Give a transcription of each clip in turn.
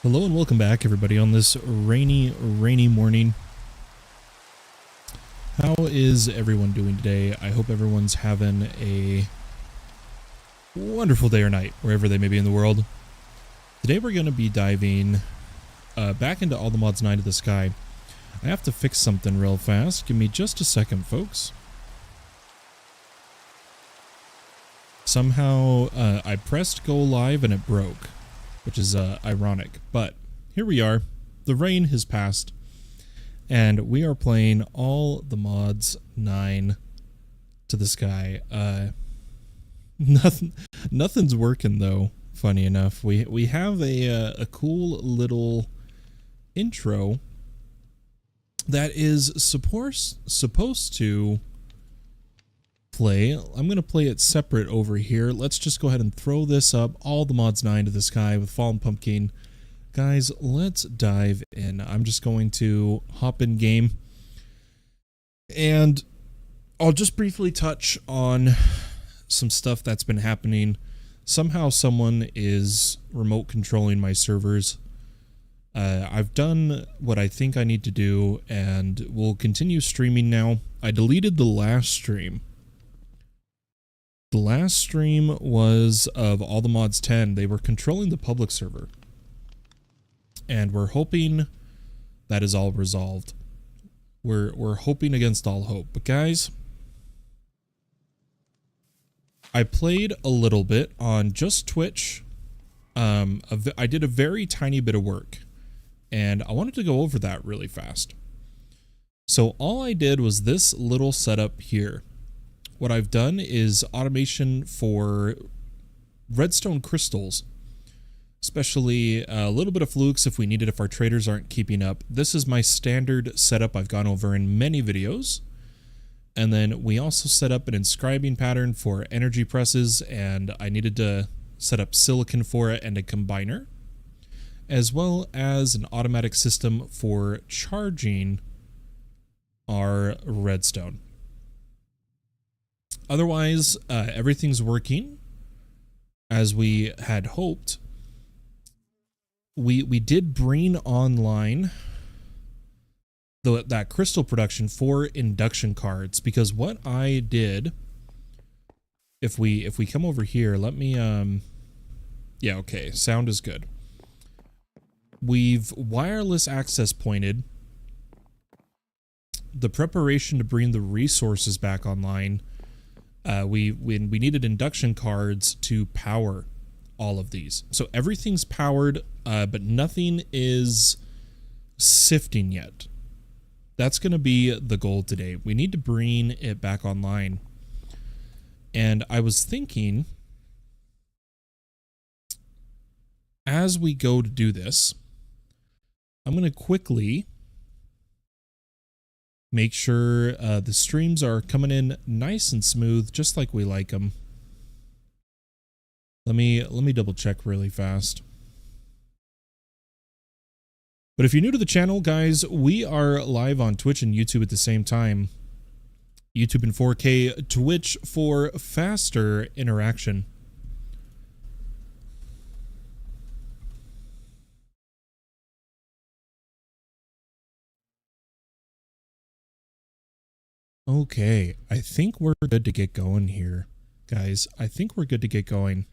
Hello and welcome back, everybody, on this rainy morning. How is everyone doing today? I hope everyone's having a wonderful day or night, wherever they may be in the world. Today we're going to be diving back into All the Mods 9 to the Sky. I have to fix something real fast. Give me just a second, folks. Somehow I pressed go live and it broke, which is ironic, but here we are. The rain has passed, and we are playing All the Mods 9 to the Sky. Nothing's working though. Funny enough, we have a cool little intro that is supposed to play. I'm gonna play it separate over here. Let's just go ahead and throw this up. All the Mods 9 to the Sky with Fallen Pumpkin. Guys, let's dive in. I'm just going to hop in game, and I'll just briefly touch on some stuff that's been happening. Somehow someone is remote controlling my servers. I've done what I think I need to do, and we'll continue streaming now. I deleted the last stream. The last stream was of All the Mods 10. They were controlling the public server. And we're hoping that is all resolved. We're hoping against all hope. But guys, I played a little bit on just Twitch. I did a very tiny bit of work, and I wanted to go over that really fast. So all I did was this little setup here. What I've done is automation for redstone crystals, especially a little bit of flukes if we need it, if our traders aren't keeping up. This is my standard setup I've gone over in many videos. And then we also set up an inscribing pattern for energy presses, and I needed to set up silicon for it and a combiner, as well as an automatic system for charging our redstone. Otherwise, everything's working as we had hoped. We did bring online that crystal production for induction cards, because what I did, if we come over here, let me yeah, okay, sound is good. We've wireless access pointed the preparation to bring the resources back online. We needed induction cards to power all of these. So everything's powered, but nothing is sifting yet. That's going to be the goal today. We need to bring it back online. And I was thinking, as we go to do this, I'm going to quickly make sure the streams are coming in nice and smooth, just like we like them. Let me double check really fast. But if you're new to the channel, guys, we are live on Twitch and YouTube at the same time. YouTube in 4K, Twitch for faster interaction. Okay, I think we're good to get going here, guys. I think we're good to get going.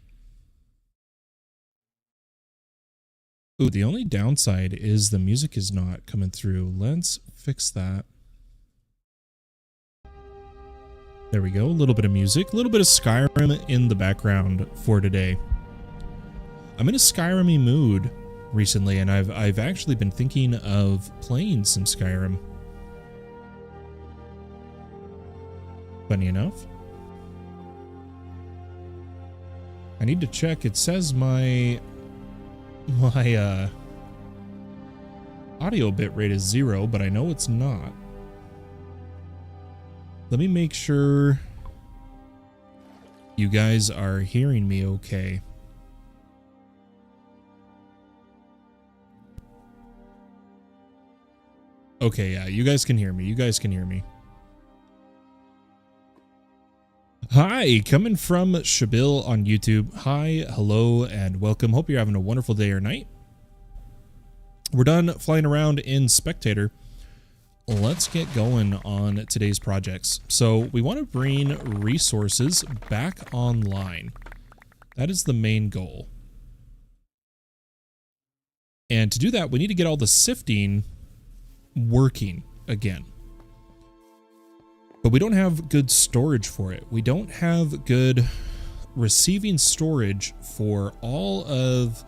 Ooh, the only downside is the music is not coming through. Let's fix that. There we go, a little bit of music, a little bit of Skyrim in the background for today. I'm in a Skyrim-y mood recently, and I've actually been thinking of playing some Skyrim. Funny enough. I need to check. It says my audio bitrate is 0, but I know it's not. Let me make sure you guys are hearing me okay. Okay, yeah, you guys can hear me. You guys can hear me. Hi, coming from Shabil on YouTube. Hi, hello, and welcome. Hope you're having a wonderful day or night. we're done flying around in Spectator. Let's get going on today's projects. So we want to bring resources back online. That is the main goal. And to do that, we need to get all the sifting working again. But we don't have good storage for it. We don't have good receiving storage for all of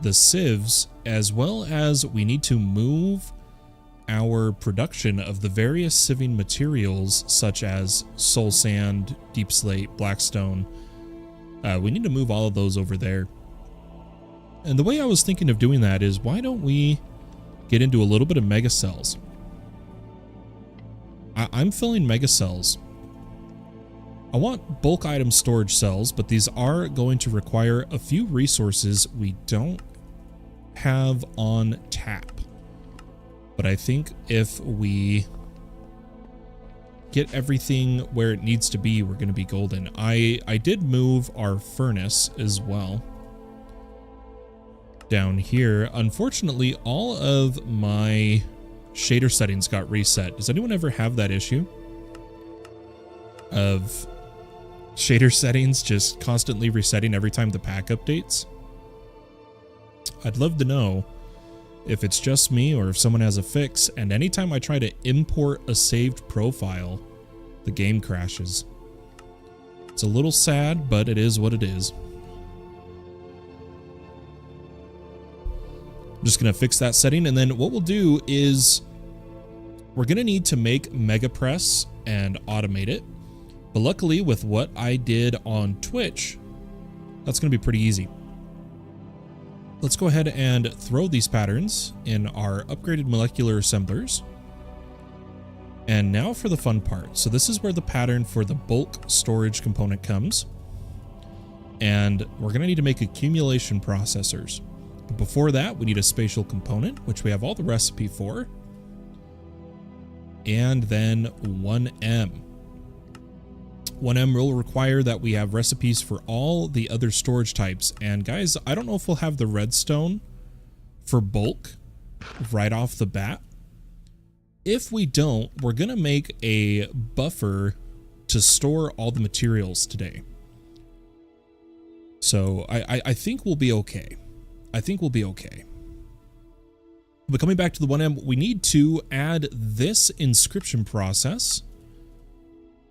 the sieves, as well as we need to move our production of the various sieving materials such as soul sand, deep slate, blackstone. We need to move all of those over there. And the way I was thinking of doing that is, why don't we get into a little bit of mega cells? I'm filling mega cells. I want bulk item storage cells, but these are going to require a few resources we don't have on tap. But I think if we get everything where it needs to be, we're going to be golden. I did move our furnace as well down here. Unfortunately, all of my shader settings got reset. Does anyone ever have that issue of shader settings just constantly resetting every time the pack updates? I'd love to know if it's just me or if someone has a fix, and anytime I try to import a saved profile, the game crashes. It's a little sad, but it is what it is. I'm just going to fix that setting, and then what we'll do is we're going to need to make Mega Press and automate it. But luckily, with what I did on Twitch, that's going to be pretty easy. Let's go ahead and throw these patterns in our upgraded molecular assemblers. And now for the fun part. So this is where the pattern for the bulk storage component comes. And we're going to need to make accumulation processors. But before that, we need a spatial component, which we have all the recipe for. And then 1M. 1M will require that we have recipes for all the other storage types. And guys, I don't know if we'll have the redstone for bulk right off the bat. If we don't, we're going to make a buffer to store all the materials today. So I think we'll be okay. I think we'll be okay. But coming back to the 1M, we need to add this inscription process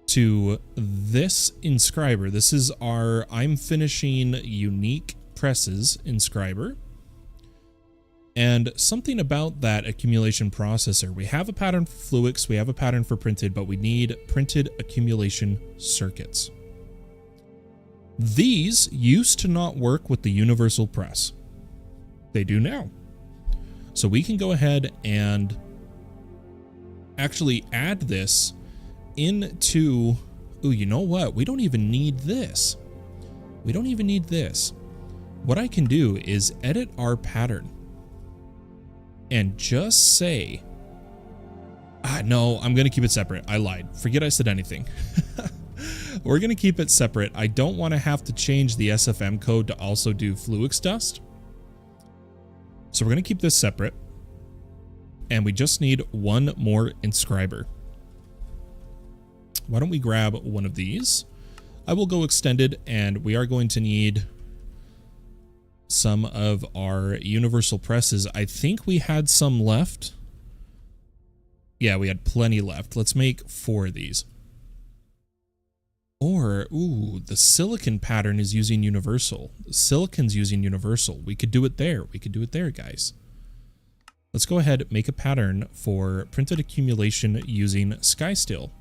to this inscriber. This is our I'm finishing unique presses inscriber. And something about that accumulation processor. We have a pattern for Fluix, we have a pattern for printed, but we need printed accumulation circuits. These used to not work with the universal press. They do now. So we can go ahead and actually add this into, ooh, you know what? We don't even need this. We don't even need this. What I can do is edit our pattern and just say, no, I'm going to keep it separate. I lied. Forget I said anything. We're going to keep it separate. I don't want to have to change the SFM code to also do Fluix dust. So we're going to keep this separate. And we just need one more inscriber. Why don't we grab one of these? I will go extended, and we are going to need some of our universal presses. I think we had some left. Yeah, we had plenty left. Let's make 4 of these. Or, ooh, the silicon pattern is using universal. The silicon's using universal. We could do it there. We could do it there, guys. Let's go ahead and make a pattern for printed accumulation using SkySteel.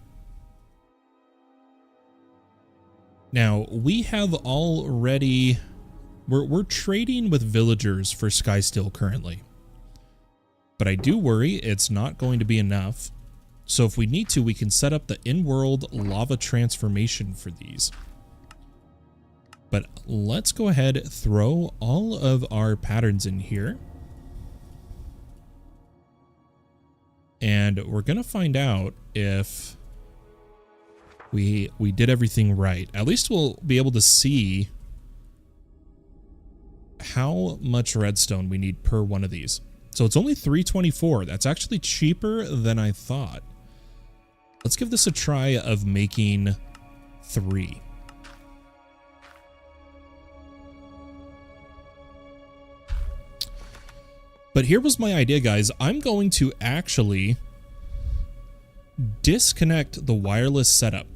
Now, we have already... We're trading with villagers for SkySteel currently. But I do worry it's not going to be enough. So if we need to, we can set up the in-world lava transformation for these. But let's go ahead, throw all of our patterns in here. And we're going to find out if we did everything right. At least we'll be able to see how much redstone we need per one of these. So it's only 324. That's actually cheaper than I thought. Let's give this a try of making 3. But here was my idea, guys. I'm going to actually disconnect the wireless setup.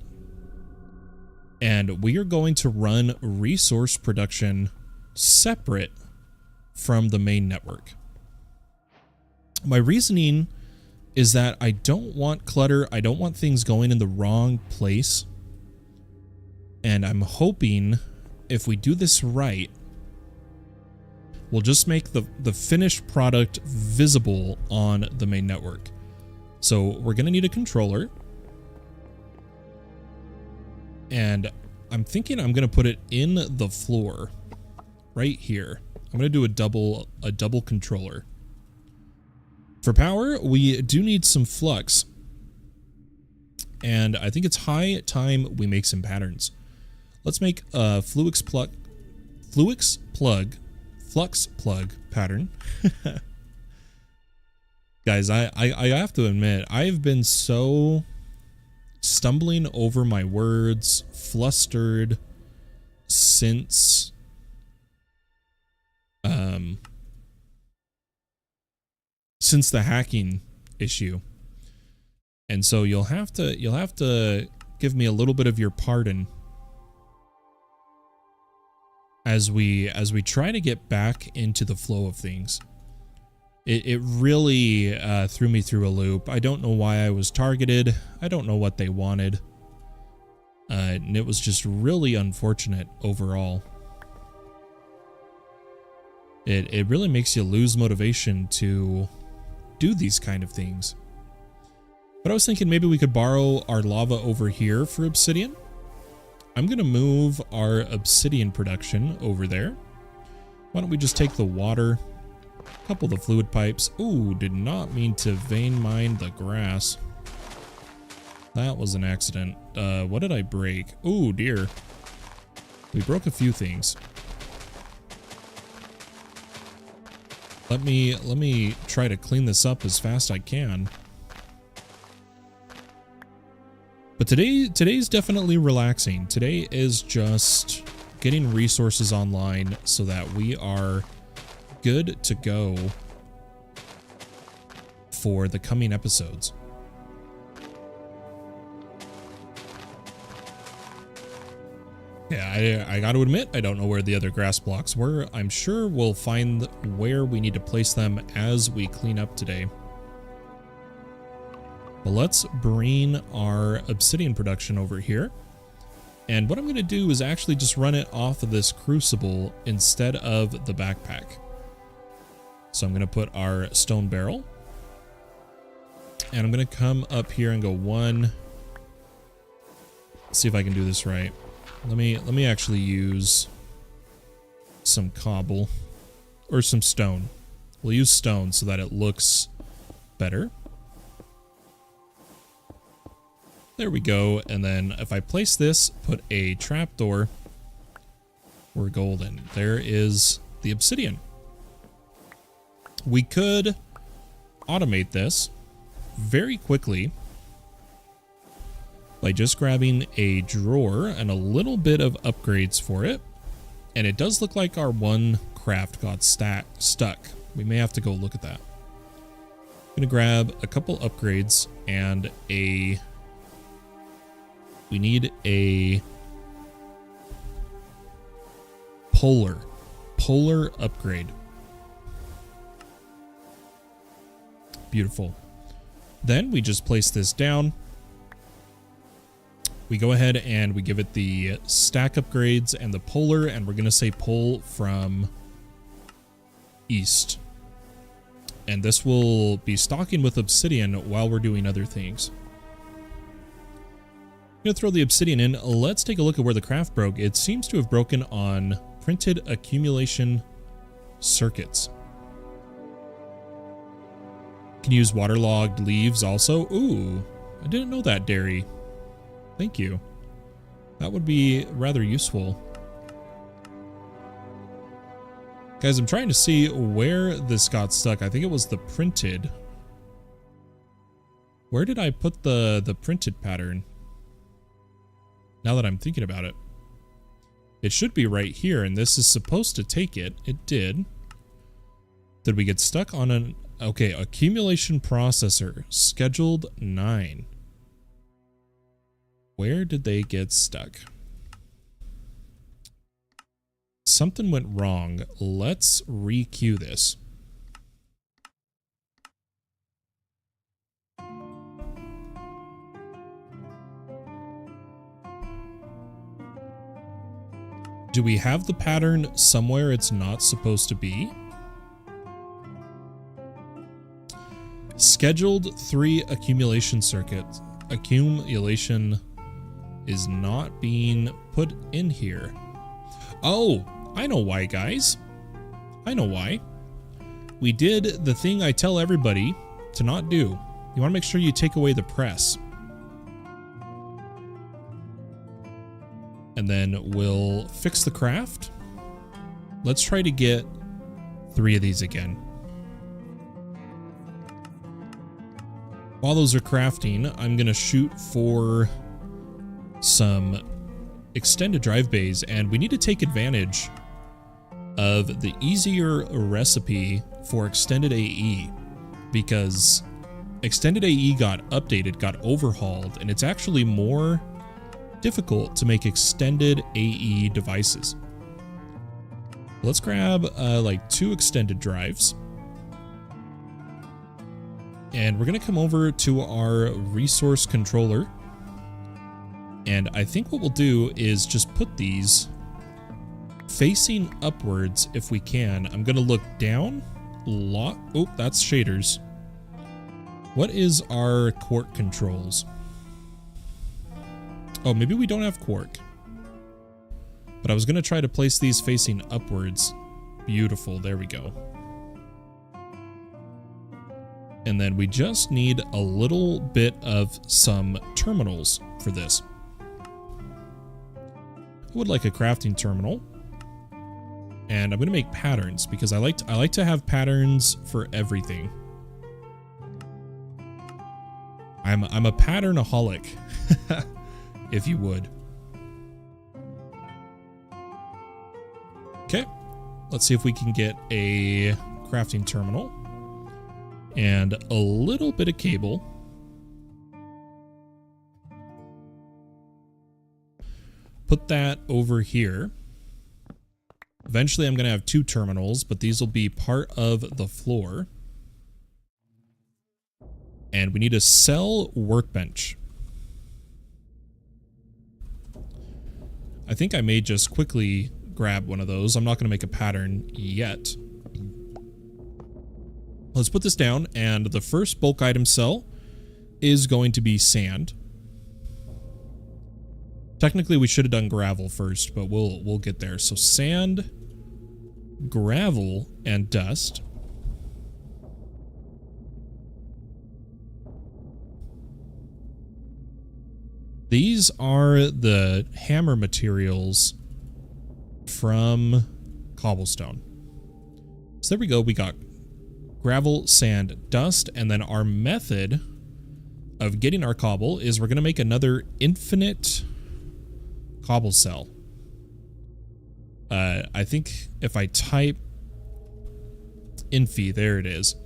And we are going to run resource production separate from the main network. My reasoning is that I don't want clutter. I don't want things going in the wrong place. And I'm hoping if we do this right, we'll just make the finished product visible on the main network. So we're going to need a controller. And I'm thinking I'm going to put it in the floor right here. I'm going to do a double controller. For power, we do need some flux. And I think it's high time we make some patterns. Let's make a flux plug pattern. Guys, I have to admit, I've been so stumbling over my words, flustered since the hacking issue. And so you'll have to give me a little bit of your pardon as we try to get back into the flow of things. It really threw me through a loop. I don't know why I was targeted. I don't know what they wanted. And it was just really unfortunate overall. It really makes you lose motivation to do these kind of things. But I was thinking maybe we could borrow our lava over here for obsidian. I'm going to move our obsidian production over there. Why don't we just take the water, couple the fluid pipes. Ooh, did not mean to vein mine the grass. That was an accident. What did I break? Ooh, dear. We broke a few things. Let me try to clean this up as fast as I can. But today's definitely relaxing. Today is just getting resources online so that we are good to go for the coming episodes. Yeah, I got to admit, I don't know where the other grass blocks were. I'm sure we'll find where we need to place them as we clean up today. But let's bring our obsidian production over here. And what I'm going to do is actually just run it off of this crucible instead of the backpack. So I'm going to put our stone barrel. And I'm going to come up here and go 1. Let's see if I can do this right. Let me actually use some cobble or some stone. We'll use stone so that it looks better. There we go. And then if I place this, put a trapdoor, we're golden. There is the obsidian. We could automate this very quickly by just grabbing a drawer and a little bit of upgrades for it. And it does look like our one craft got stuck. We may have to go look at that. I'm gonna grab a couple upgrades and we need a polar upgrade. Beautiful. Then we just place this down. We go ahead and we give it the stack upgrades and the polar, and we're going to say pull from east. And this will be stocking with obsidian while we're doing other things. I'm going to throw the obsidian in. Let's take a look at where the craft broke. It seems to have broken on printed accumulation circuits. Can use waterlogged leaves also. Ooh, I didn't know that, Dairy. Thank you. That would be rather useful. Guys, I'm trying to see where this got stuck. I think it was the printed. Where did I put the printed pattern? Now that I'm thinking about it. It should be right here, and this is supposed to take it. It did. Did we get stuck on an... Okay, accumulation processor. Scheduled 9. Where did they get stuck? Something went wrong. Let's re-queue this. Do we have the pattern somewhere it's not supposed to be? Scheduled 3 accumulation circuit. Accumulation is not being put in here. Oh, I know why, guys. I know why. We did the thing I tell everybody to not do. You want to make sure you take away the press. And then we'll fix the craft. Let's try to get 3 of these again. While those are crafting, I'm going to shoot for some extended drive bays, and we need to take advantage of the easier recipe for extended AE, because extended AE got updated, got overhauled, and it's actually more difficult to make extended AE devices. Let's grab like 2 extended drives, and we're gonna come over to our resource controller, and I think what we'll do is just put these facing upwards if we can. I'm gonna look down, lock. Oh, that's shaders. What is our quark controls? Oh, maybe we don't have quark. But I was gonna try to place these facing upwards. Beautiful, there we go. And then we just need a little bit of some terminals for this. I would like a crafting terminal. And I'm gonna make patterns because I like to have patterns for everything. I'm a patternaholic, if you would. Okay, let's see if we can get a crafting terminal and a little bit of cable. Put that over here. Eventually I'm going to have 2 terminals, but these will be part of the floor. And we need a cell workbench. I think I may just quickly grab one of those. I'm not going to make a pattern yet. Let's put this down, and the first bulk item cell is going to be sand. Technically, we should have done gravel first, but we'll get there. So sand, gravel, and dust. These are the hammer materials from cobblestone. So there we go. We got gravel, sand, dust, and then our method of getting our cobble is we're going to make another infinite cobble cell. I think if I type infi, there it is.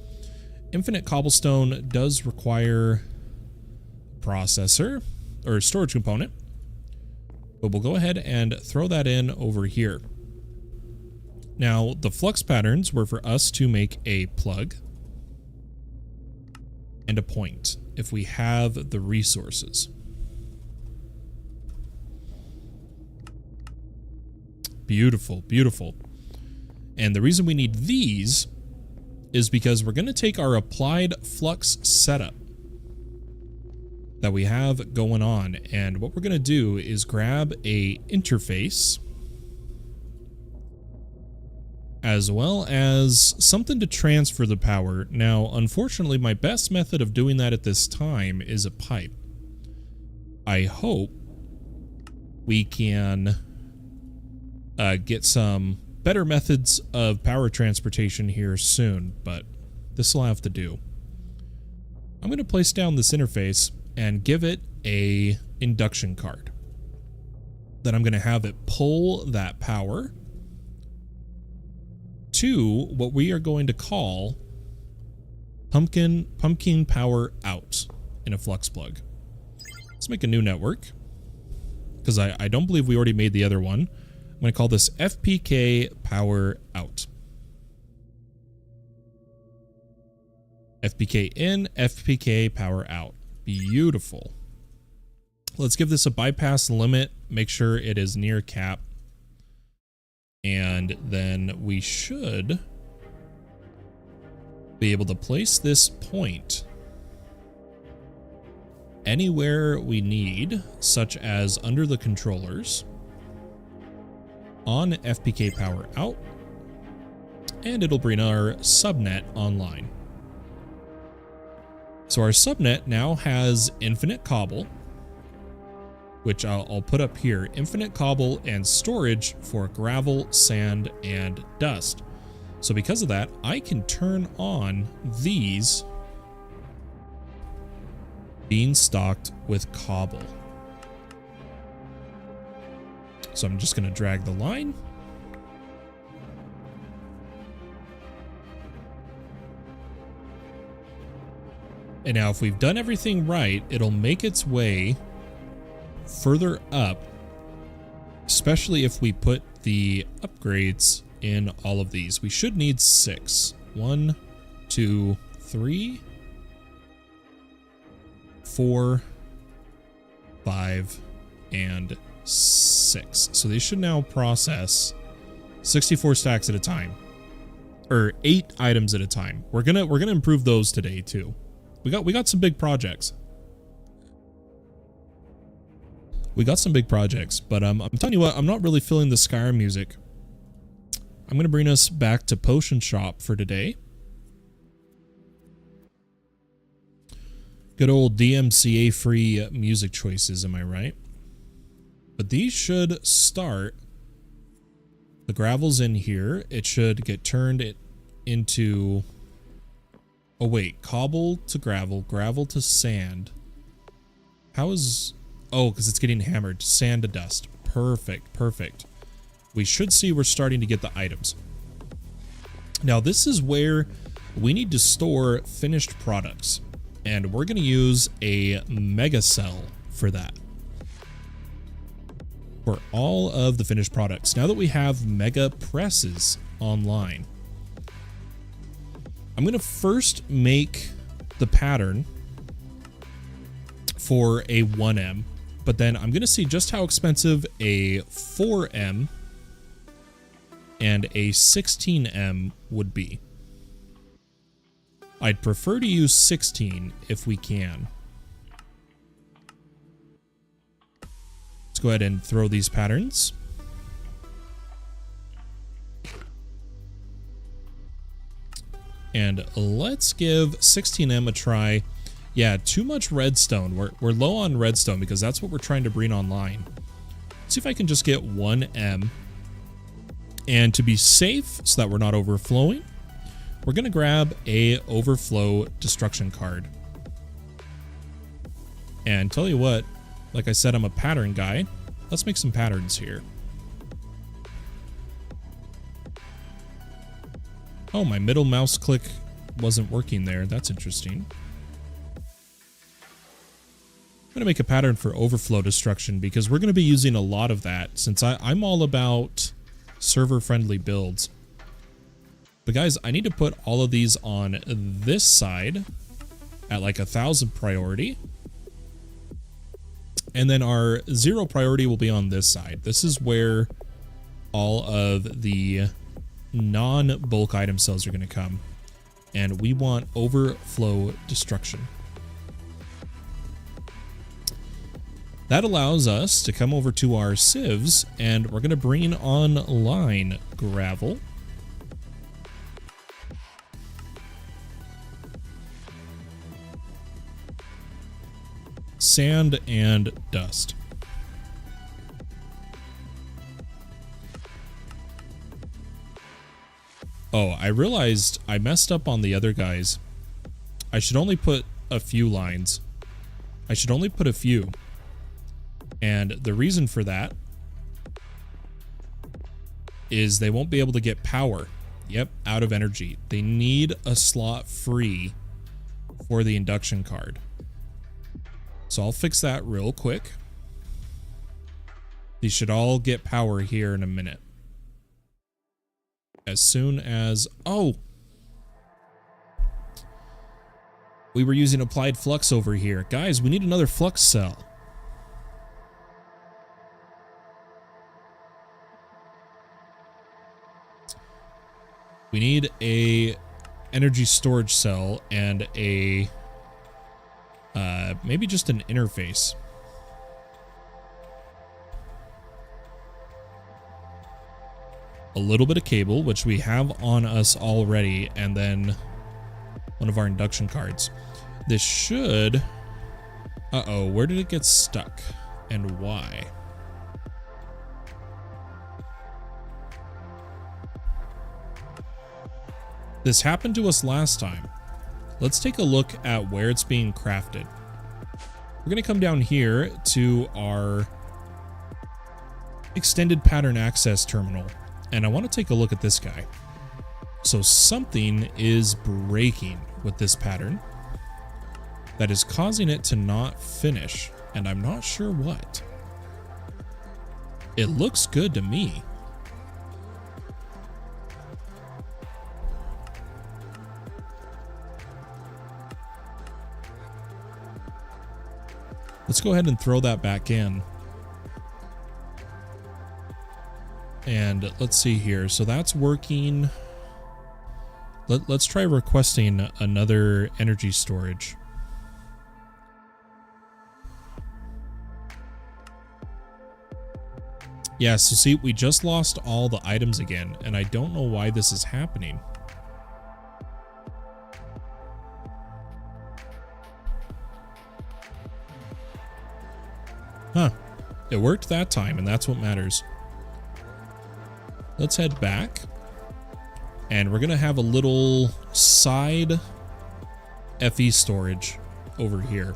Infinite cobblestone does require processor or storage component, but we'll go ahead and throw that in over here. Now, the flux patterns were for us to make a plug and a point if we have the resources. Beautiful, beautiful. And the reason we need these is because we're going to take our applied flux setup that we have going on, and what we're going to do is grab a interface as well as something to transfer the power. Now, unfortunately, my best method of doing that at this time is a pipe. I hope we can get some better methods of power transportation here soon, but this will have to do. I'm going to place down this interface and give it a induction card. Then I'm going to have it pull that power to what we are going to call pumpkin power out in a flux plug. Let's make a new network, because I don't believe we already made the other one. I'm going to call this FPK power out. FPK in, FPK power out. Beautiful. Let's give this a bypass limit, make sure it is near cap, and then we should be able to place this point anywhere we need, such as under the controllers, on FPK power out, and it'll bring our subnet online. So our subnet now has infinite cobble, which I'll put up here, infinite cobble and storage for gravel, sand, and dust. So because of that, I can turn on these being stocked with cobble. So I'm just going to drag the line. And now if we've done everything right, it'll make its way further up, especially if we put the upgrades in all of these. We should need 6. 1, 2, 3, 4, 5, and 6. So they should now process 64 stacks at a time, or 8 items at a time. We're gonna improve those today too. We got some big projects. We got some big projects, but I'm telling you what, I'm not really feeling the Skyrim music. I'm gonna bring us back to Potion Shop for today. Good old DMCA free music choices, am I right? But these should start. The gravel's in here. It should get turned into, oh wait, cobble to gravel, gravel to sand. How is, oh, because it's getting hammered. Sand to dust. Perfect, perfect. We should see we're starting to get the items. Now this is where we need to store finished products, and we're going to use a mega cell for that. For all of the finished products. Now that we have mega presses online, I'm going to first make the pattern for a 1M, but then I'm going to see just how expensive a 4M and a 16M would be. I'd prefer to use 16 if we can. Let's go ahead and throw these patterns. And let's give 16M a try. Yeah, too much redstone. We're low on redstone because that's what we're trying to bring online. Let's see if I can just get 1M. And to be safe, so that we're not overflowing, we're going to grab a overflow destruction card. And tell you what, like I said, I'm a pattern guy. Let's make some patterns here. Oh, my middle mouse click wasn't working there. That's interesting. I'm going to make a pattern for overflow destruction because we're going to be using a lot of that since I'm all about server-friendly builds. But guys, I need to put all of these on this side at like 1,000 priority. And then our 0 priority will be on this side. This is where all of the non-bulk item cells are going to come. And we want overflow destruction. That allows us to come over to our sieves, and we're going to bring online gravel, sand, and dust. Oh, I realized I messed up on the other guys. I should only put a few lines. I should only put a few. And the reason for that is they won't be able to get power. Yep, out of energy. They need a slot free for the induction card. So I'll fix that real quick. These should all get power here in a minute. As soon as... Oh! We were using applied flux over here. Guys, we need another flux cell. We need a energy storage cell and a maybe just an interface. A little bit of cable, which we have on us already, and then one of our induction cards. This should... Uh-oh, where did it get stuck? And why? This happened to us last time. Let's take a look at where it's being crafted. We're going to come down here to our extended pattern access terminal, and I want to take a look at this guy. So something is breaking with this pattern that is causing it to not finish, and I'm not sure what. It looks good to me. Let's go ahead and throw that back in. And let's see here. So that's working. Let's try requesting another energy storage. Yeah, so see, we just lost all the items again, and I don't know why this is happening. Huh. It worked that time, and that's what matters. Let's head back. And we're going to have a little side FE storage over here.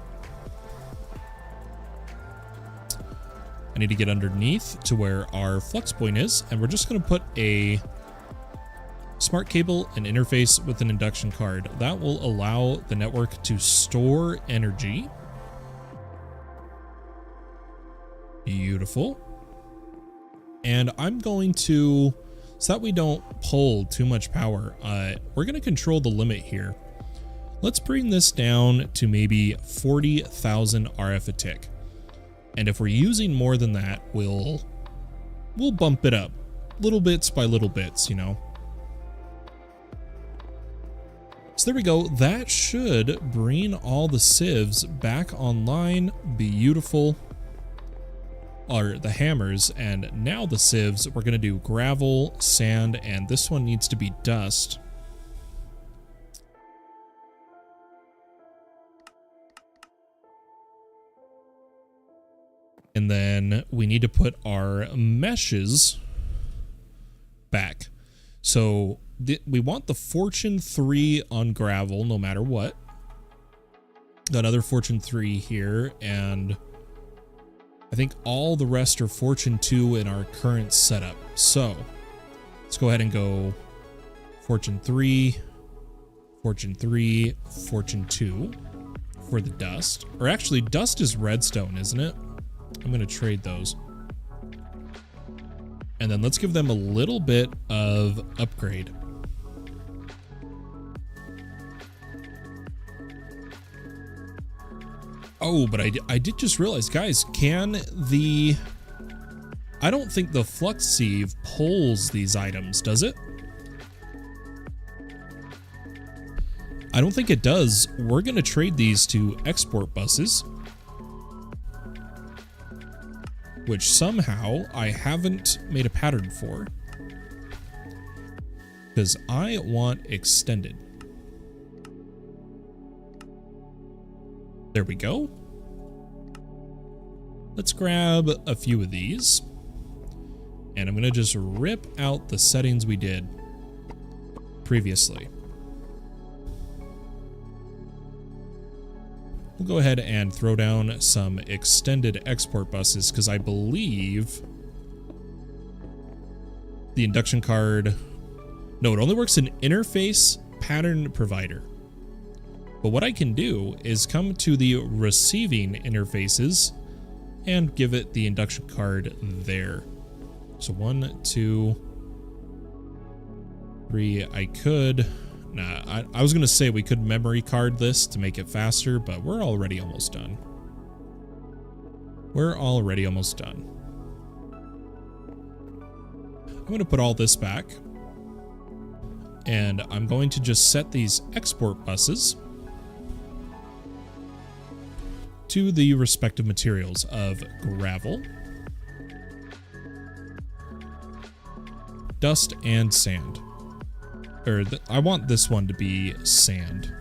I need to get underneath to where our flux point is, and we're just going to put a smart cable and interface with an induction card. That will allow the network to store energy. Beautiful. And I'm going to, so that we don't pull too much power, we're going to control the limit here. Let's bring this down to maybe 40,000 RF a tick. And if we're using more than that, we'll bump it up little bits by little bits, you know. So there we go. That should bring all the sieves back online. Beautiful. Or the hammers, and now the sieves, we're going to do gravel, sand, and this one needs to be dust. And then we need to put our meshes back. So we want the Fortune 3 on gravel no matter what. Another Fortune 3 here, and I think all the rest are Fortune 2 in our current setup. So let's go ahead and go Fortune 3, Fortune 3, Fortune 2 for the dust. Or actually, dust is redstone, isn't it? I'm going to trade those. And then let's give them a little bit of upgrade. Oh, but I did just realize, guys, I don't think the flux sieve pulls these items, does it? I don't think it does. We're going to trade these to export buses, which somehow I haven't made a pattern for, because I want extended. There we go. Let's grab a few of these, and I'm going to just rip out the settings we did. previously. We'll go ahead and throw down some extended export buses because I believe the induction card... No, it only works in interface pattern provider. But what I can do is come to the receiving interfaces and give it the induction card there. So 1, 2, 3. I could... Nah, I was going to say we could memory card this to make it faster, but we're already almost done. We're already almost done. I'm going to put all this back. And I'm going to just set these export buses to the respective materials of gravel, dust, and sand. Or I want this one to be sand.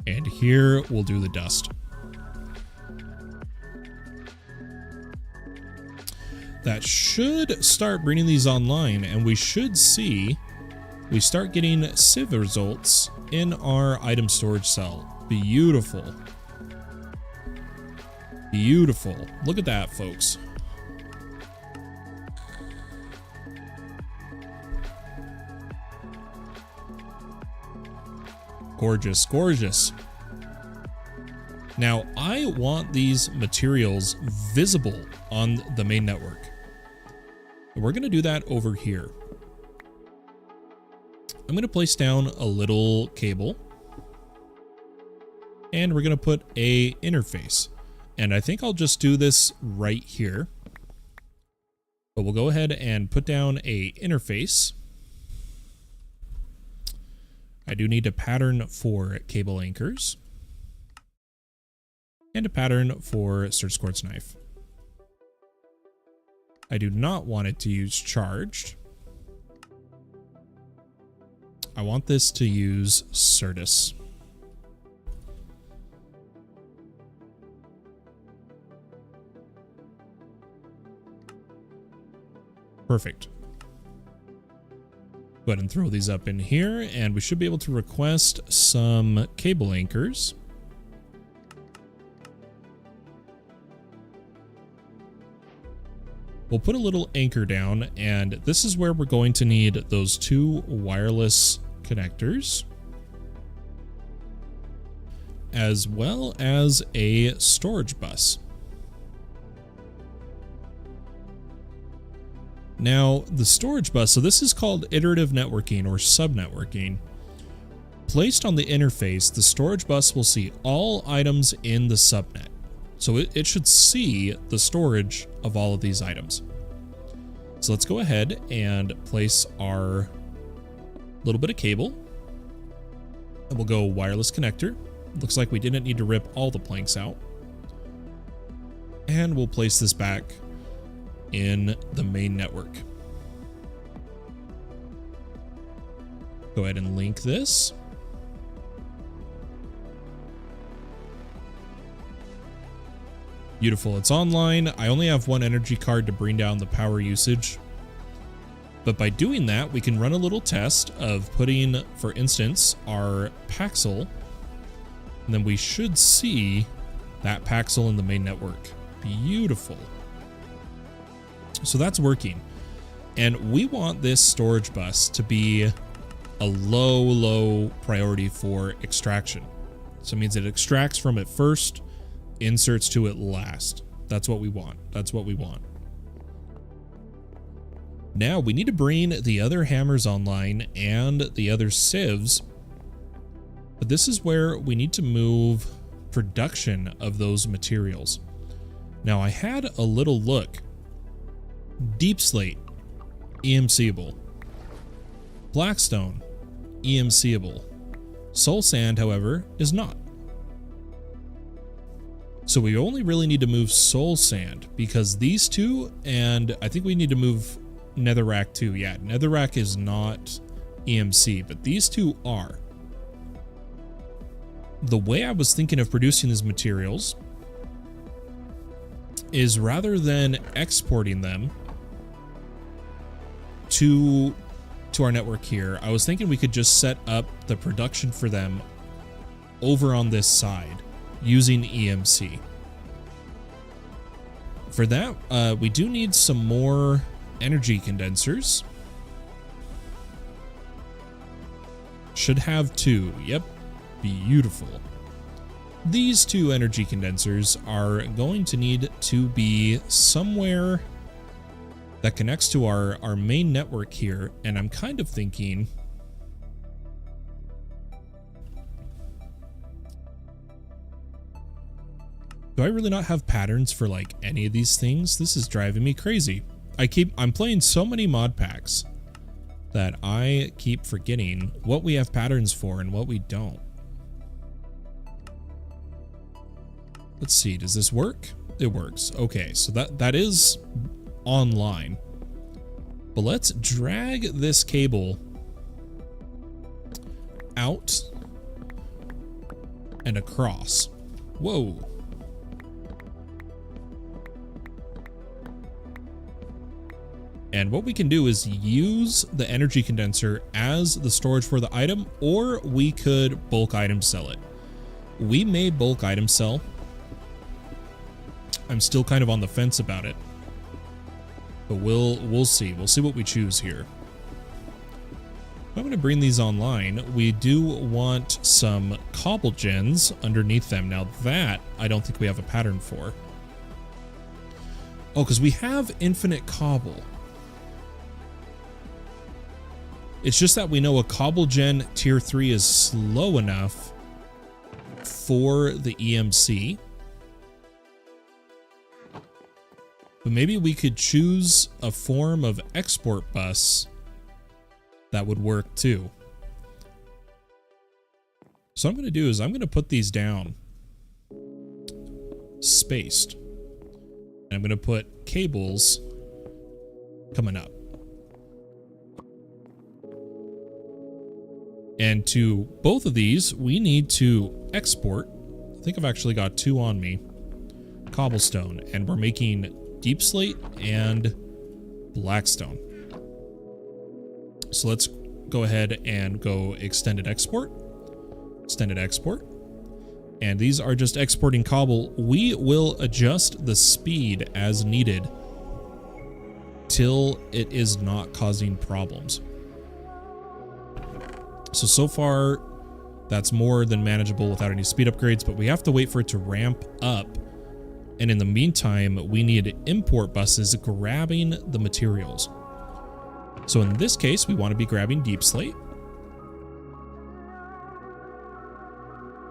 And here we'll do the dust. That should start bringing these online, and we should see we start getting sieve results in our item storage cell. Beautiful. Beautiful. Look at that, folks. Gorgeous, gorgeous. Now, I want these materials visible on the main network. We're going to do that over here. I'm going to place down a little cable. And we're going to put a interface. And I think I'll just do this right here. But we'll go ahead and put down a interface. I do need a pattern for cable anchors. And a pattern for search quartz knife. I do not want it to use charged. I want this to use Certus. Perfect. Go ahead and throw these up in here, and we should be able to request some cable anchors. We'll put a little anchor down, and this is where we're going to need those 2 wireless connectors, as well as a storage bus. Now, the storage bus, so this is called iterative networking or subnetworking. Placed on the interface, the storage bus will see all items in the subnet. So it should see the storage of all of these items. So let's go ahead and place our little bit of cable. And we'll go wireless connector. Looks like we didn't need to rip all the planks out. And we'll place this back in the main network. Go ahead and link this. Beautiful, it's online. I only have 1 energy card to bring down the power usage. But by doing that, we can run a little test of putting, for instance, our Paxel. And then we should see that Paxel in the main network. Beautiful. So that's working. And we want this storage bus to be a low priority for extraction. So it means it extracts from it first, inserts to it last. That's what we want. That's what we want. Now we need to bring the other hammers online and the other sieves. But this is where we need to move production of those materials. Now I had a little look. Deep slate, EMCable. Blackstone, EMCable. Soul sand, however, is not. So we only really need to move soul sand because these 2, and I think we need to move netherrack too. Yeah, netherrack is not EMC, but these 2 are. The way I was thinking of producing these materials is rather than exporting them to our network here, I was thinking we could just set up the production for them over on this side using EMC. For that, we do need some more energy condensers. Should have 2. Yep. Beautiful. These 2 energy condensers are going to need to be somewhere that connects to our main network here, and I'm kind of thinking do I really not have patterns for like any of these things? This is driving me crazy. I'm playing so many mod packs that I keep forgetting what we have patterns for and what we don't. Let's see, does this work? It works. Okay, so that is online. But let's drag this cable out and across. Whoa. And what we can do is use the energy condenser as the storage for the item, or we could bulk item sell it. We may bulk item sell. I'm still kind of on the fence about it, but we'll see. We'll see what we choose here. I'm going to bring these online. We do want some cobble gens underneath them. Now that I don't think we have a pattern for. Oh, because we have infinite cobble. It's just that we know a cobble gen tier 3 is slow enough for the EMC. But maybe we could choose a form of export bus that would work too. So what I'm going to do is I'm going to put these down spaced. And I'm going to put cables coming up. And to both of these, we need to export. I think I've actually got 2 on me. Cobblestone. And we're making deep slate and blackstone. So let's go ahead and go extended export. Extended export. And these are just exporting cobble. We will adjust the speed as needed till it is not causing problems. So far, that's more than manageable without any speed upgrades, but we have to wait for it to ramp up. And in the meantime, we need import buses grabbing the materials. So in this case, we want to be grabbing deep slate.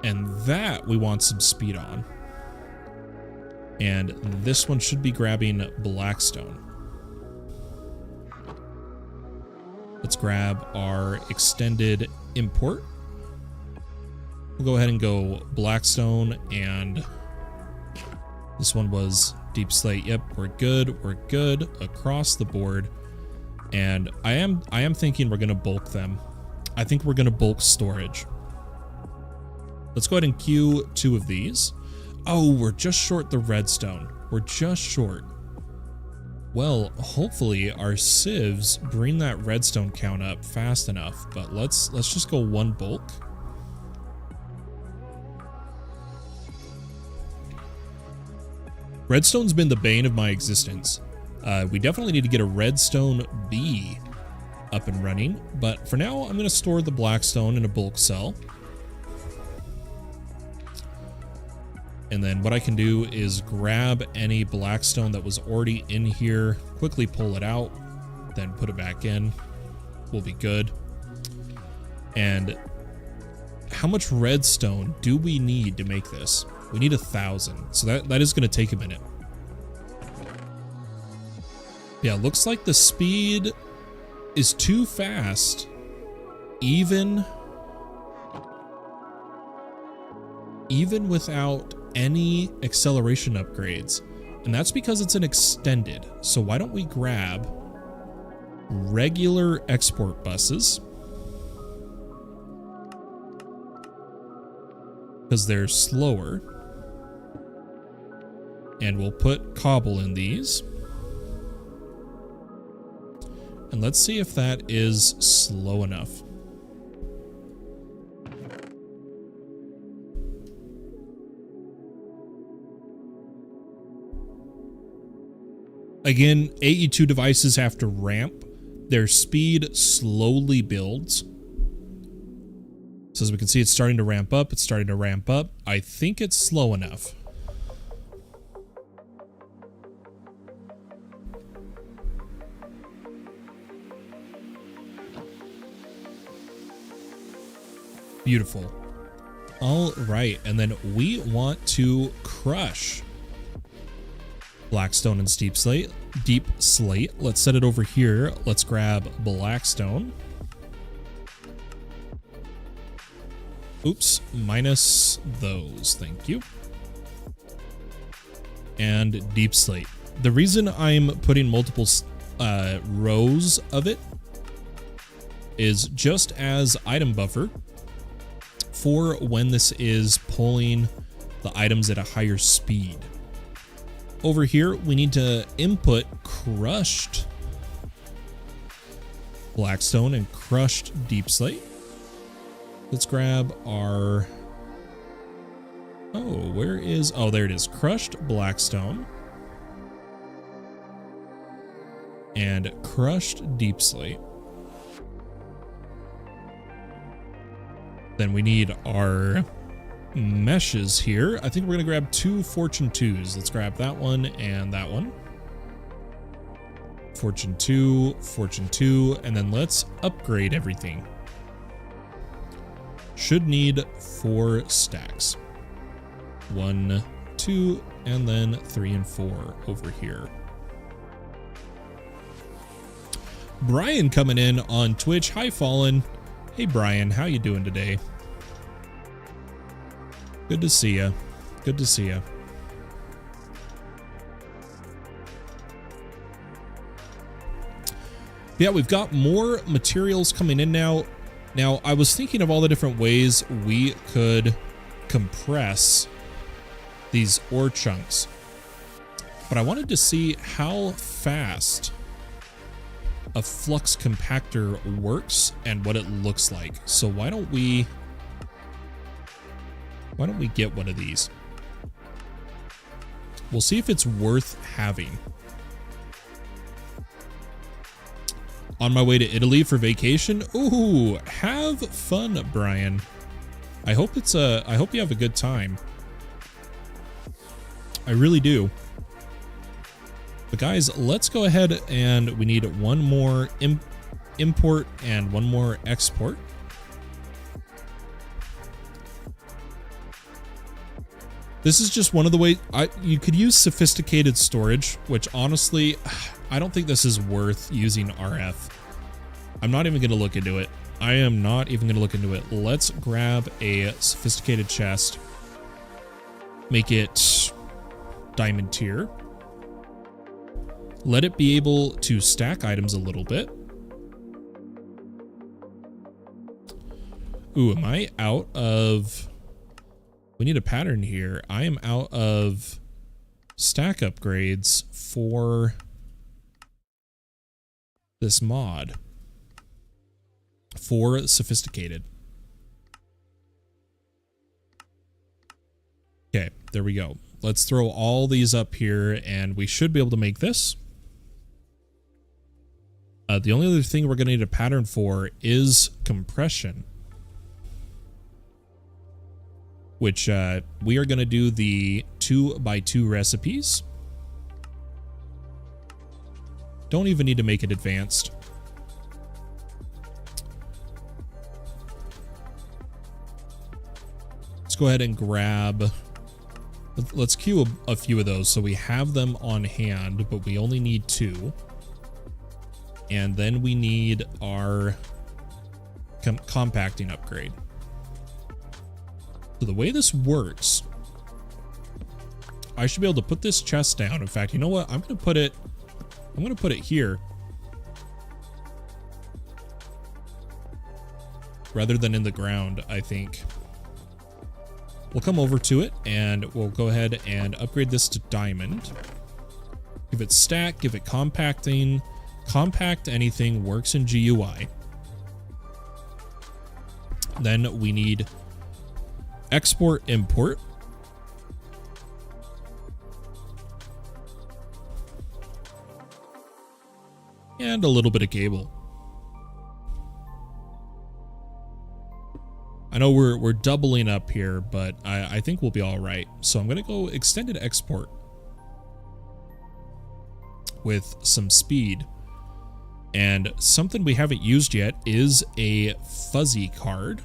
And that we want some speed on. And this one should be grabbing blackstone. Let's grab our extended import. We'll go ahead and go blackstone, and this one was deep slate. Yep, we're good across the board. And I am thinking we're gonna bulk them. I think we're gonna bulk storage. Let's go ahead and queue 2 of these. Oh, we're just short the redstone. We're just short. Well, hopefully our sieves bring that redstone count up fast enough, but let's just go 1 bulk. Redstone's been the bane of my existence. We definitely need to get a redstone B up and running, but for now I'm going to store the blackstone in a bulk cell. And then what I can do is grab any blackstone that was already in here, quickly pull it out, then put it back in. We'll be good. And how much redstone do we need to make this? We need 1,000, so that is going to take a minute. Yeah, looks like the speed is too fast, even without any acceleration upgrades. And that's because it's an extended. So why don't we grab regular export buses? Because they're slower. And we'll put cobble in these. And let's see if that is slow enough. Again, AE2 devices have to ramp. Their speed slowly builds. So as we can see, it's starting to ramp up. It's starting to ramp up. I think it's slow enough. Beautiful. All right, and then we want to crush Blackstone and Deep Slate. Let's set it over here. Let's grab Blackstone. Oops, minus those, thank you. And Deep Slate. The reason I'm putting multiple rows of it is just as item buffer for when this is pulling the items at a higher speed. Over here, we need to input crushed Blackstone and crushed Deep Slate. Let's grab our... Oh, where is... Oh, there it is. Crushed Blackstone. And crushed Deep Slate. Then we need our meshes here. I think we're going to grab 2 Fortune 2s. Let's grab that one and that one. Fortune 2, Fortune 2, and then let's upgrade everything. Should need 4 stacks. 1, 2, and then 3 and 4 over here. Brian coming in on Twitch. Hi, Fallen. Hey, Brian. How you doing today? Good to see ya. Good to see ya. Yeah, we've got more materials coming in now. Now, I was thinking of all the different ways we could compress these ore chunks, but I wanted to see how fast a flux compactor works and what it looks like. So why don't we get one of these? We'll see if it's worth having. On my way to Italy for vacation. Ooh, have fun, Brian. I hope you have a good time. I really do. But guys, let's go ahead and we need one more import and one more export. This is just one of the ways you could use sophisticated storage, which honestly, I don't think this is worth using RF. I'm not even going to look into it. I am not even going to look into it. Let's grab a sophisticated chest. Make it diamond tier. Let it be able to stack items a little bit. Ooh, am I out of... We need a pattern here. I am out of stack upgrades for this mod. For sophisticated. Okay, there we go. Let's throw all these up here and we should be able to make this. The only other thing we're going to need a pattern for is compression. Which we are going to do the 2x2 recipes. Don't even need to make it advanced. Let's go ahead and grab... Let's queue a few of those so we have them on hand, but we only need 2. And then we need our compacting upgrade. So the way this works, I should be able to put this chest down. In fact, you know what? I'm going to put it here rather than in the ground, I think. we'll come over to it and we'll go ahead and upgrade this to diamond. Give it stack, give it compacting. Compact anything, works in GUI. Then we need export import. And a little bit of cable. I know we're doubling up here, but I think we'll be all right. So I'm going to go extended export with some speed. And something we haven't used yet is a fuzzy card.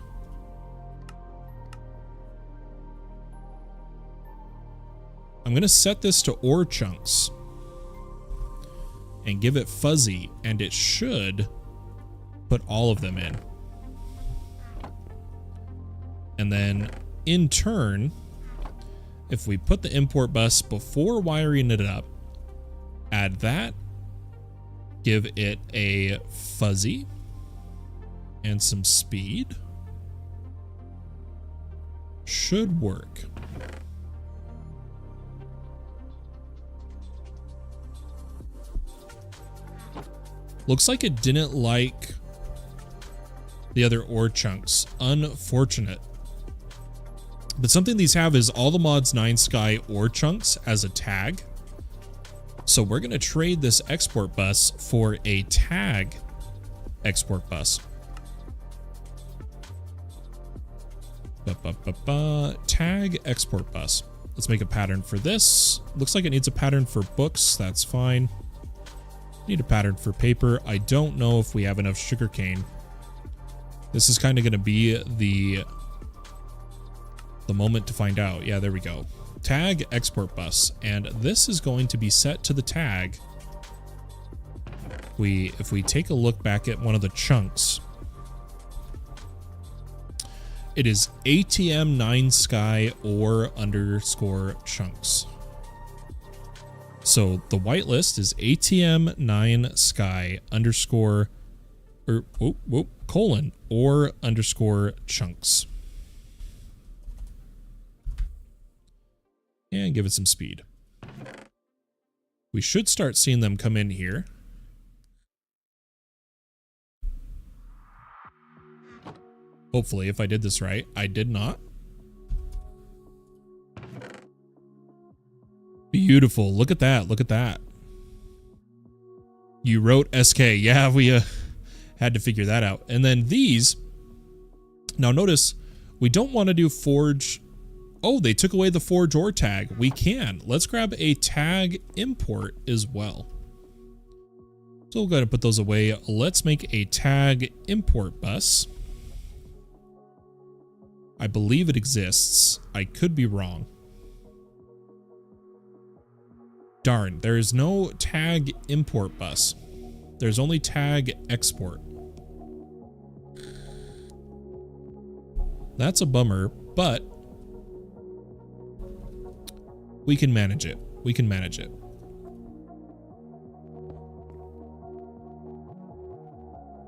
I'm going to set this to ore chunks and give it fuzzy, and it should put all of them in. And then in turn, if we put the import bus before wiring it up, add that, give it a fuzzy and some speed, should work. Looks like it didn't like the other ore chunks. Unfortunate. But something these have is all the mods 9 Sky ore chunks as a tag. So we're going to trade this export bus for a tag export bus. Tag export bus. Let's make a pattern for this. Looks like it needs a pattern for books. That's fine. Need a pattern for paper. I don't know if we have enough sugarcane. This is kind of going to be the moment to find out. Yeah, there we go. Tag export bus, and this is going to be set to the tag. If we take a look back at one of the chunks, it is ATM9Sky or _ chunks. So the whitelist is ATM9Sky colon or _ chunks. And give it some speed. We should start seeing them come in here. Hopefully, if I did this right. I did not. Beautiful. Look at that. Look at that. You wrote SK. Yeah, we had to figure that out. And then these. Now notice, we don't want to do forge. Oh, they took away the forge ore tag. We can. Let's grab a tag import as well. So we'll go ahead and put those away. Let's make a tag import bus. I believe it exists. I could be wrong. Darn, there is no tag import bus. There's only tag export. That's a bummer, but we can manage it. We can manage it.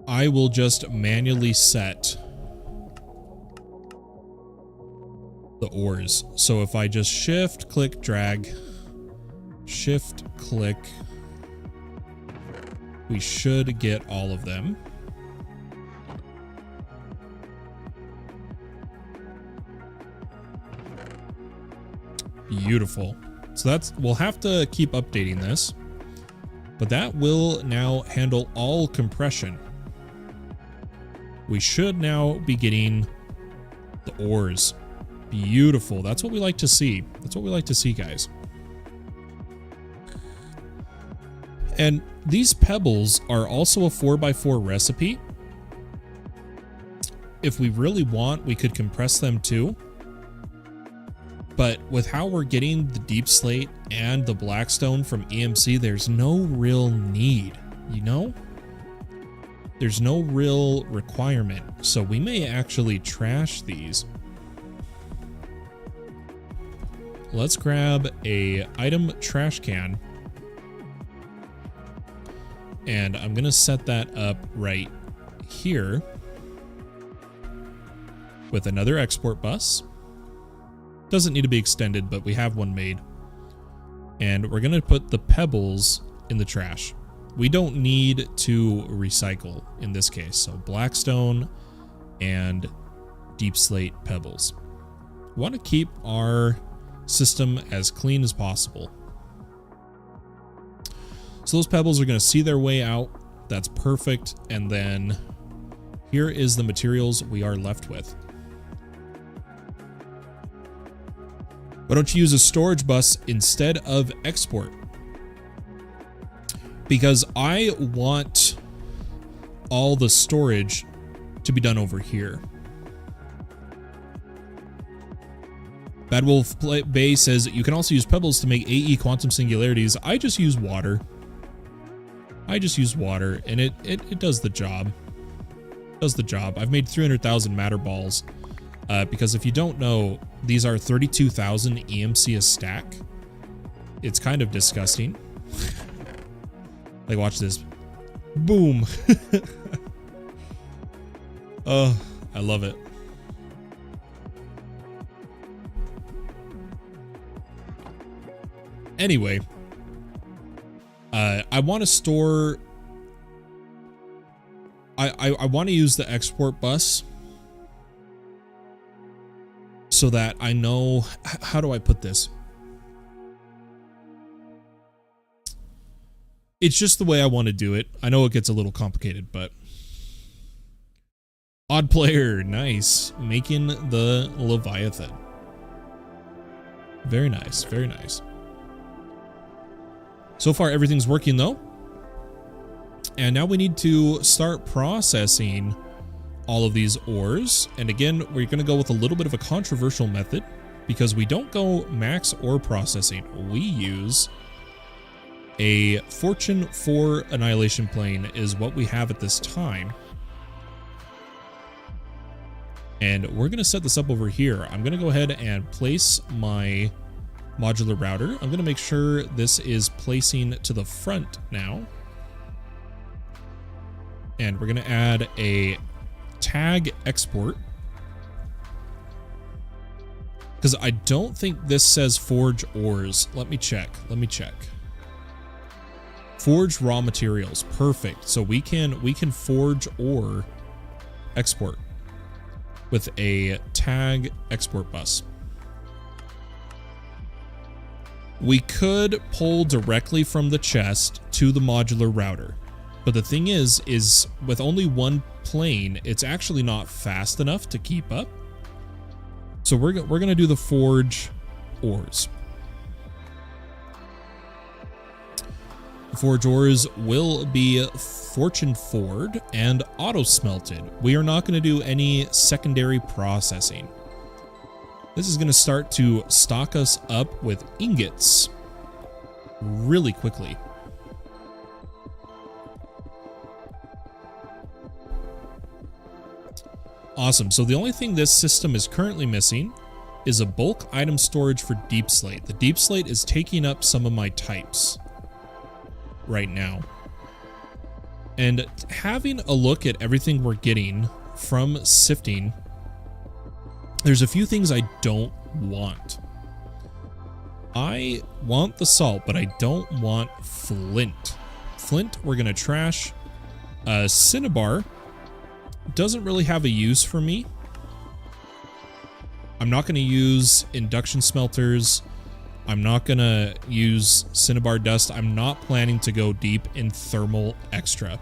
I will just manually set the ores. So if I just shift, click, drag, shift, click, we should get all of them. Beautiful. So we'll have to keep updating this, but that will now handle all compression. We should now be getting the ores. Beautiful. That's what we like to see. That's what we like to see, guys. And these pebbles are also a 4x4 recipe. If we really want, we could compress them too. But with how we're getting the deep slate and the blackstone from EMC, there's no real need, you know? There's no real requirement. So we may actually trash these. Let's grab a item trash can. And I'm gonna set that up right here with another export bus. Doesn't need to be extended, but we have one made. And we're going to put the pebbles in the trash. We don't need to recycle in this case. So blackstone and deep slate pebbles. We want to keep our system as clean as possible. So those pebbles are going to see their way out. That's perfect. And then here is the materials we are left with. Why don't you use a storage bus instead of export? Because I want all the storage to be done over here. Bad Wolf Bay says you can also use pebbles to make AE quantum singularities. I just use water. And it does the job. I've made 300,000 matter balls. Because if you don't know, these are 32,000 EMC a stack. It's kind of disgusting. Like, watch this. Boom. Oh, I love it. Anyway, I want to store... I want to use the export bus so that I know... How do I put this? It's just the way I want to do it. I know it gets a little complicated, but... Odd player, nice. Making the Leviathan. Very nice, very nice. So far, everything's working though. And now we need to start processing all of these ores. And again, we're going to go with a little bit of a controversial method because we don't go max ore processing. We use a Fortune 4 Annihilation Plane is what we have at this time. And we're going to set this up over here. I'm going to go ahead and place my modular router. I'm going to make sure this is placing to the front now. And we're going to add a tag export. Because I don't think this says forge ores. Let me check. Forge raw materials. Perfect. So we can forge ore export with a tag export bus. We could pull directly from the chest to the modular router. But the thing is with only one plane, it's actually not fast enough to keep up. So we're going to do the forge ores. The forge ores will be fortune forged and auto smelted. We are not going to do any secondary processing. This is going to start to stock us up with ingots really quickly. Awesome. So the only thing this system is currently missing is a bulk item storage for deep slate. The deep slate is taking up some of my types right now. And having a look at everything we're getting from sifting, there's a few things I don't want. I want the salt, but I don't want flint. Flint, we're going to trash. Cinnabar doesn't really have a use for me. I'm not going to use induction smelters. I'm not going to use cinnabar dust. I'm not planning to go deep in thermal extra.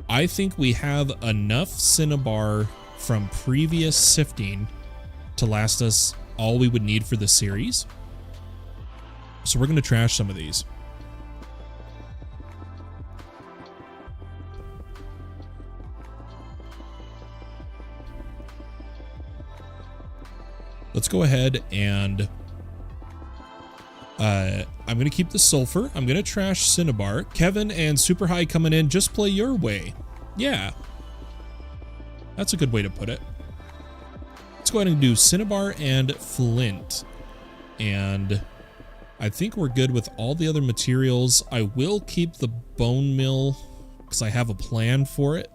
I think we have enough cinnabar from previous sifting to last us all we would need for the series. So we're going to trash some of these. Let's go ahead and I'm going to keep the sulfur. I'm going to trash cinnabar. Kevin and Super High coming in. Just play your way. Yeah. That's a good way to put it. Let's go ahead and do cinnabar and flint. And I think we're good with all the other materials. I will keep the bone mill because I have a plan for it.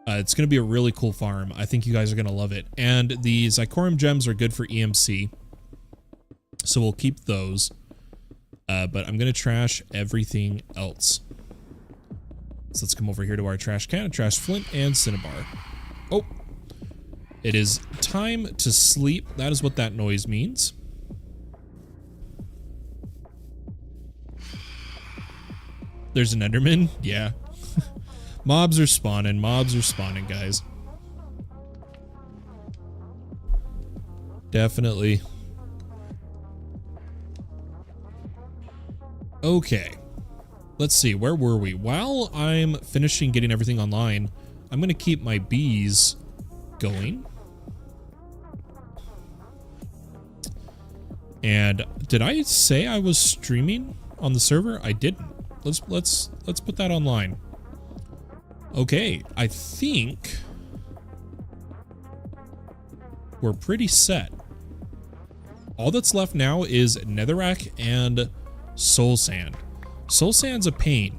It's going to be a really cool farm. I think you guys are going to love it. And the Zycorium gems are good for EMC. So we'll keep those. But I'm going to trash everything else. So let's come over here to our trash can. Trash flint and cinnabar. Oh. It is time to sleep. That is what that noise means. There's an Enderman? Yeah. Mobs are spawning. Mobs are spawning, guys. Definitely. Okay. Let's see. Where were we? While I'm finishing getting everything online, I'm going to keep my bees going. And did I say I was streaming on the server? I didn't. Let's put that online. Okay, I think we're pretty set. All that's left now is netherrack and soul sand. Soul sand's a pain.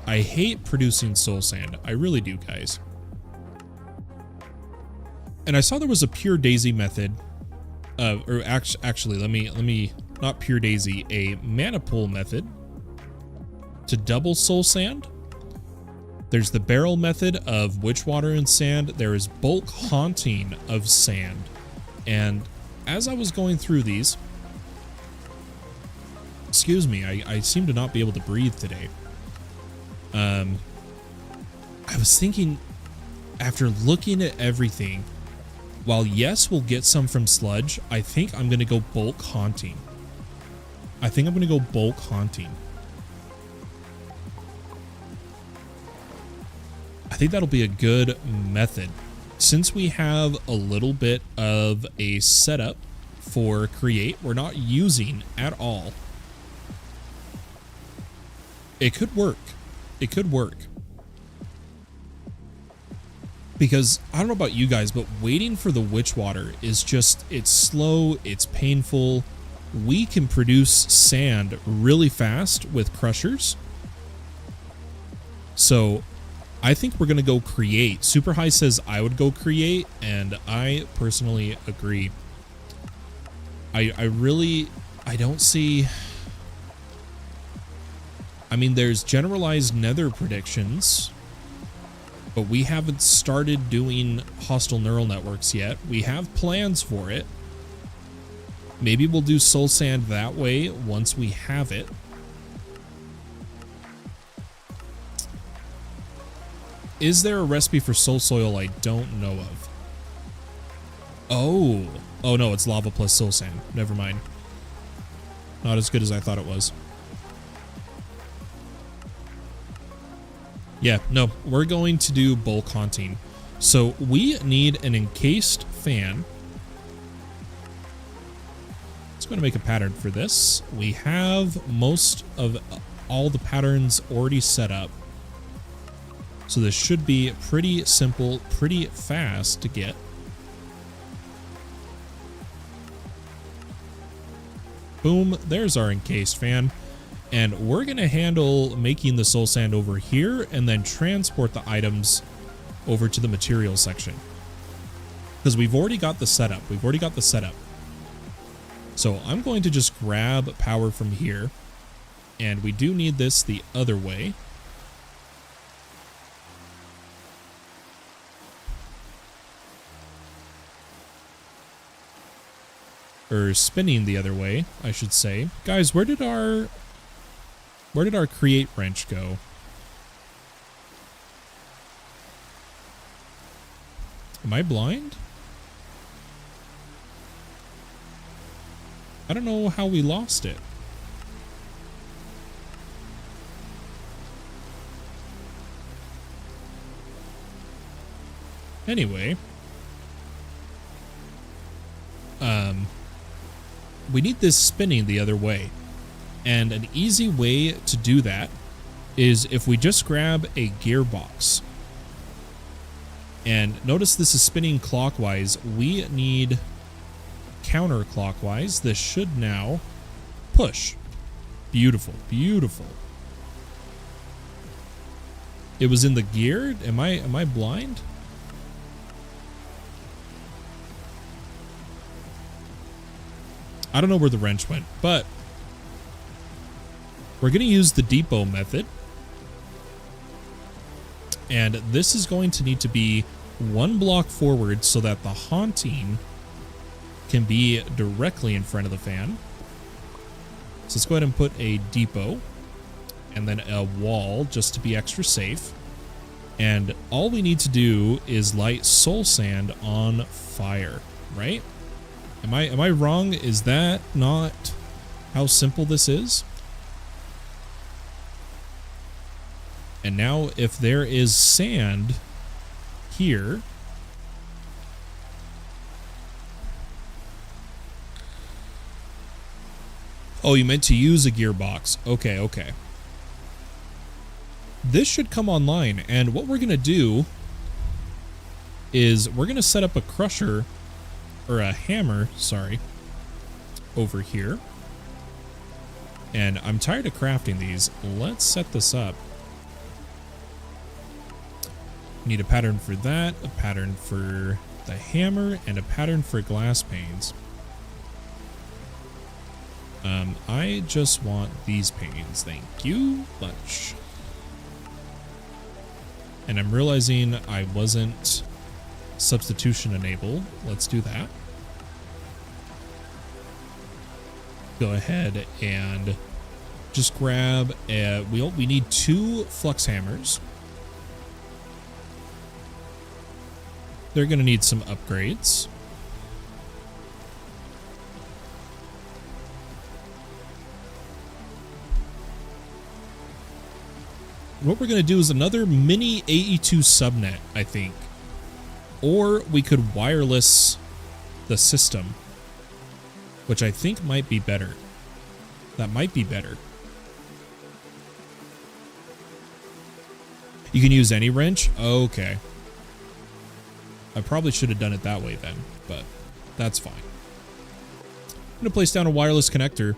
I hate producing soul sand. I really do, guys. And I saw there was a pure daisy method. Or actually, let me not pure daisy, a mana pull method to double soul sand. There's the barrel method of witch water and sand. There is bulk haunting of sand. And as I was going through these, excuse me, I seem to not be able to breathe today. I was thinking, after looking at everything, while yes, we'll get some from sludge, I think I'm going to go bulk haunting. I think I'm going to go bulk haunting. I think that'll be a good method. Since we have a little bit of a setup for create, we're not using at all. It could work. It could work. Because I don't know about you guys, but waiting for the witch water is just, it's slow, it's painful. We can produce sand really fast with crushers. So I think we're going to go create. Super High says I would go create, and I personally agree. I don't see... I mean, there's generalized nether predictions, but we haven't started doing hostile neural networks yet. We have plans for it. Maybe we'll do soul sand that way once we have it. Is there a recipe for soul soil I don't know of? Oh. Oh no, it's lava plus soul sand. Never mind. Not as good as I thought it was. Yeah, no, we're going to do bulk haunting. So we need an encased fan. Let's go to make a pattern for this. We have most of all the patterns already set up. So this should be pretty simple, pretty fast to get. Boom, there's our encased fan. And we're going to handle making the soul sand over here and then transport the items over to the material section. Because we've already got the setup. We've already got the setup. So I'm going to just grab power from here. And we do need this the other way. Or spinning the other way, I should say. Guys, where did our create wrench go? Am I blind? I don't know how we lost it. Anyway. We need this spinning the other way. And an easy way to do that is if we just grab a gearbox. And notice this is spinning clockwise. We need counterclockwise. This should now push. Beautiful, beautiful. It was in the gear? Am I blind? I don't know where the wrench went, but we're going to use the depot method. And this is going to need to be 1 block forward so that the haunting can be directly in front of the fan. So let's go ahead and put a depot and then a wall just to be extra safe. And all we need to do is light soul sand on fire, right? Am I wrong? Is that not how simple this is? And now if there is sand here, oh, you meant to use a gearbox. Okay, okay. This should come online, and what we're going to do is we're going to set up a crusher, or a hammer, sorry, over here. And I'm tired of crafting these. Let's set this up. Need a pattern for that, a pattern for the hammer, and a pattern for glass panes. I just want these panes, thank you much. And I'm realizing I wasn't substitution enabled. Let's do that. Go ahead and just grab we need 2 flux hammers. They're going to need some upgrades. What we're going to do is another mini AE2 subnet, I think. Or we could wireless the system, which I think might be better. That might be better. You can use any wrench? Okay. I probably should have done it that way then, but that's fine. I'm going to place down a wireless connector.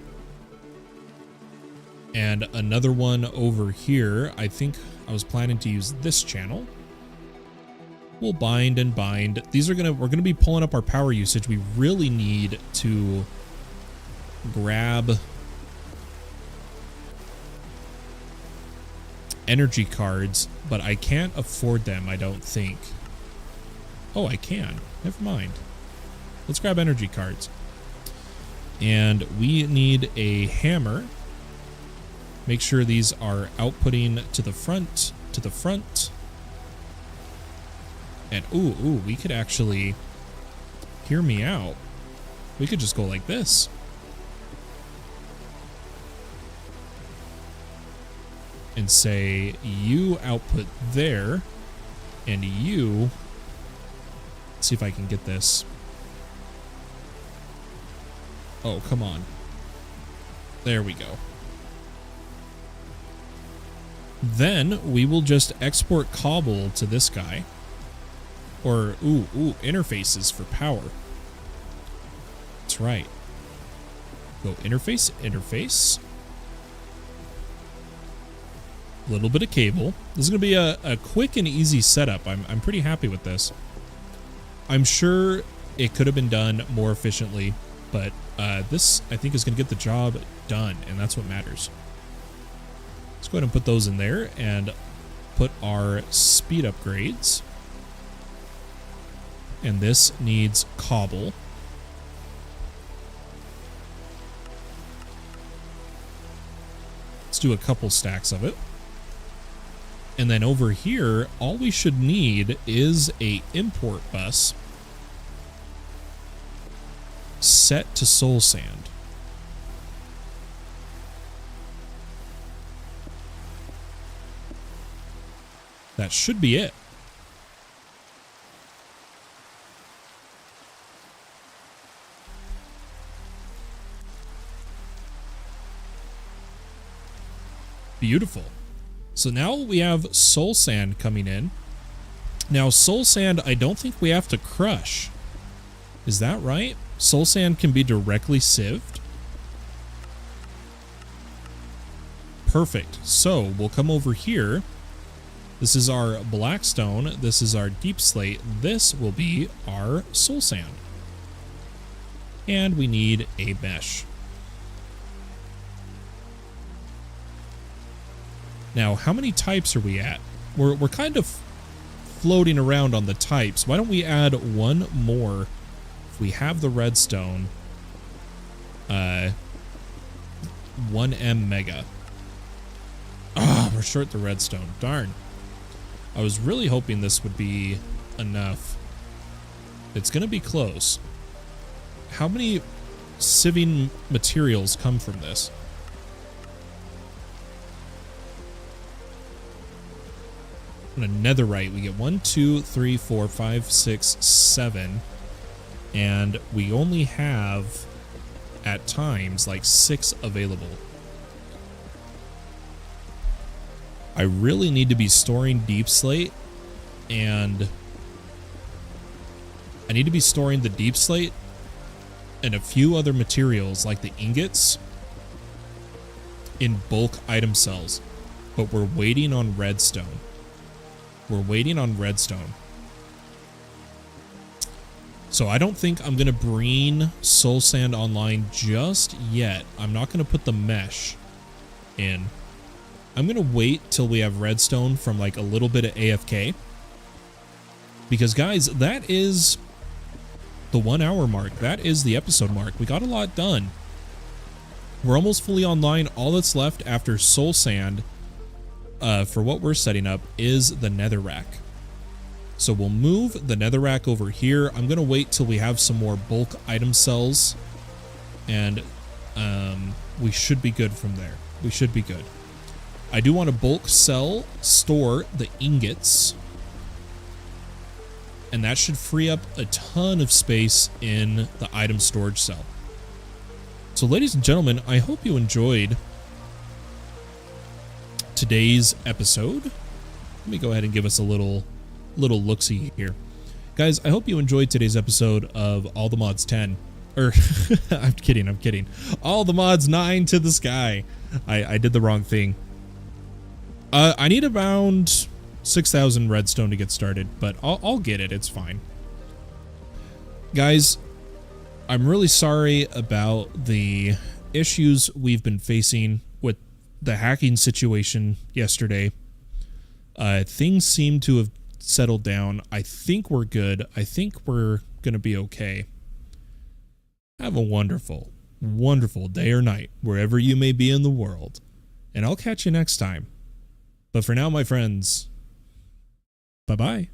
And another one over here. I think I was planning to use this channel. We'll bind and bind. We're gonna be pulling up our power usage. We really need to grab energy cards, but I can't afford them, I don't think. Oh, I can. Never mind. Let's grab energy cards. And we need a hammer. Make sure these are outputting to the front, And ooh, we could actually, hear me out. We could just go like this. And say, you output there, and you, let's see if I can get this. Oh, come on. There we go. Then we will just export cobble to this guy. Or, ooh, interfaces for power. That's right. Go interface. A little bit of cable. This is going to be a quick and easy setup. I'm pretty happy with this. I'm sure it could have been done more efficiently, but this, I think, is going to get the job done, and that's what matters. Let's go ahead and put those in there and put our speed upgrades. And this needs cobble. Let's do a couple stacks of it. And then over here, all we should need is a import bus set to soul sand. That should be it. Beautiful. So now we have soul sand coming in. Now soul sand, I don't think we have to crush. Is that right? Soul sand can be directly sieved. Perfect. So we'll come over here This is our blackstone. This is our deep slate. This will be our soul sand. And we need a mesh. Now, how many types are we at? We're kind of floating around on the types. Why don't we add one more? If we have the redstone, 1M mega. Ah, we're short the redstone. Darn. I was really hoping this would be enough. It's gonna be close. How many sieving materials come from this? On a netherite, we get 1, 2, 3, 4, 5, 6, 7. And we only have, at times, like 6 available. I really need to be storing deep slate, and I need to be storing the deep slate and a few other materials like the ingots in bulk item cells. But we're waiting on redstone. We're waiting on redstone. So I don't think I'm going to bring soul sand online just yet. I'm not going to put the mesh in. I'm going to wait till we have redstone from like a little bit of AFK. Because guys, that is the 1 hour mark. That is the episode mark. We got a lot done. We're almost fully online. All that's left after soul sand for what we're setting up is the netherrack. So we'll move the netherrack over here. I'm going to wait till we have some more bulk item cells. And we should be good from there. We should be good. I do want to bulk store the ingots. And that should free up a ton of space in the item storage cell. So ladies and gentlemen, I hope you enjoyed today's episode. Let me go ahead and give us a little look-see here. Guys, I hope you enjoyed today's episode of All the Mods 10. Or, I'm kidding. All the Mods 9 to the sky. I did the wrong thing. I need around 6,000 redstone to get started, but I'll get it. It's fine. Guys, I'm really sorry about the issues we've been facing with the hacking situation yesterday. Things seem to have settled down. I think we're good. I think we're going to be okay. Have a wonderful, wonderful day or night wherever you may be in the world. And I'll catch you next time. But for now, my friends, bye-bye.